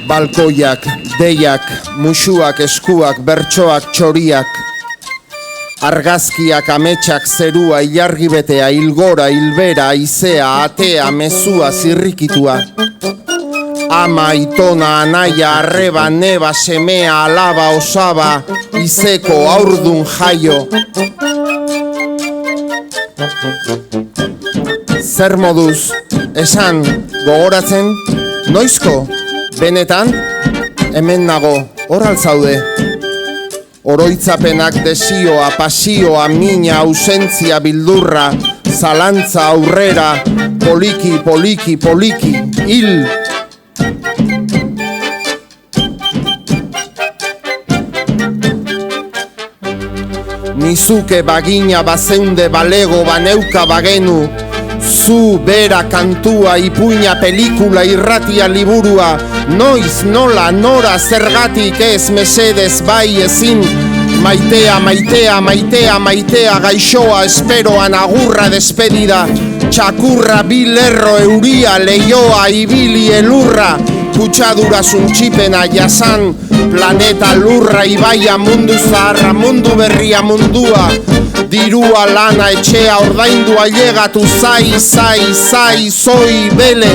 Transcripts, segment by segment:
Balkoiak, deiak, musuak, eskuak, bertsoak, txoriak, argazkiak, ametsak, zerua, ilargibetea, ilgora, ilbera, aizea, atea, mezua, zirrikitua. Ama, itona, anaia, arreba, neba, semea, alaba, osaba, izeko, aurdun, jaio. Zer moduz, esan, gogoratzen, noizko, benetan, hemen nago, horal zaude. Oroitzapenak, desioa, pasioa, mina, ausentzia, bildurra, zalantza, aurrera, poliki, poliki, poliki, hil. Nizuke bagina bazeunde balego baneuka bagenu, zu, bera, kantua, ipuina, pelikula, irratia, liburua, noiz, nola, nora, zergatik ez, mesedez, bai, ezin, maitea, maitea, maitea, maitea, gaixoa, esperoan, agurra, despedida, txakurra, bilerro, euria, leioa, ibili, elurra, kutsadura zuntxipena, jasan, planeta, lurra, ibaia, mundu zaharra, mundu berria, mundua, dirua, lana, etxea, ordaindua, llegatu, zai, zai, zai, zoi, bele.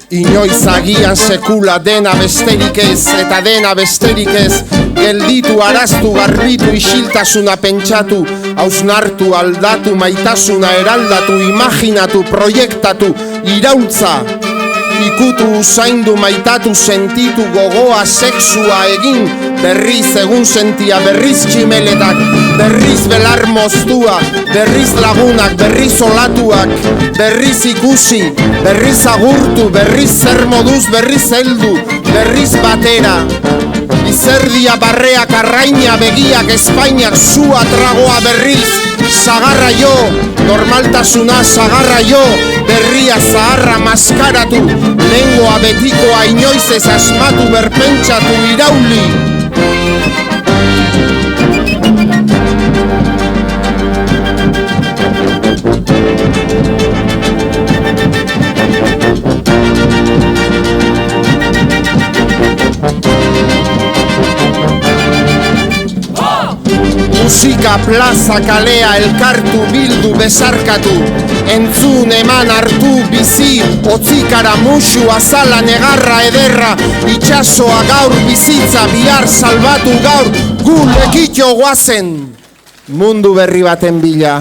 Inoiz agian sekula dena besterik ez, eta dena besterik ez, gelditu, araztu, garbitu, isiltasuna pentsatu, hausnartu, aldatu, maitasuna eraldatu, imaginatu, proiektatu, iraultza, ikutu, usaindu, maitatu, sentitu, gogoa, sexua egin, berriz egun sentia, berriz tximeletak, berriz belar moztua, berriz lagunak, berriz olatuak, berriz ikusi, berriz agurtu, berriz zer moduz, berriz heldu, berriz batera. Izerdia, barreak, arraina, begiak, espainak, sua, tragoa, berriz, sagarra jo, normaltasuna, sagarra jo, berria, zaharra, maskaratu, lengoa, betikoa, inoiz ez asmatu, berpentsatu, irauli. Musika, plaza, kalea, elkartu, bildu, besarkatu, entzun, eman, hartu, bizi, otzikara, musu, azala, negarra, ederra, itxasoa, gaur, bizitza, bihar, salbatu, gaur, gu lekitxo guazen, mundu berri baten bila.